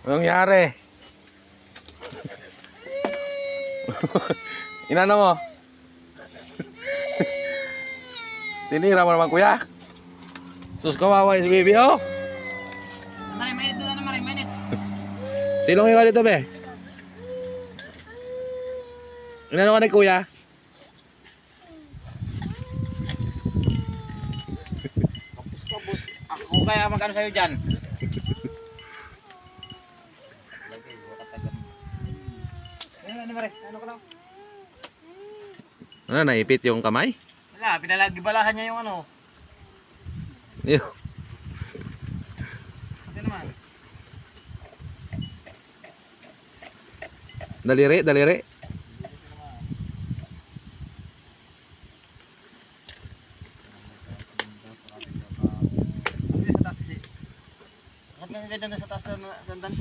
Anong nangyari? Inano mo? Tinira mo naman kuya. Sus, kawawa si baby oh. Maray, mainit doon na, maray, mainit. Silong ikaw dito be? Inano ka ni kuya? Kapus-kapus. Ako kaya magkano sa'yo dyan? Ano, maray, ano ko lang? Ano, naipit yung kamay? Wala, pinalagibalahan niya yung ano. Ew. Ito naman. Daliri, daliri. Ano sa taas kasi? Bakit nga ganda na sa taas na dandan?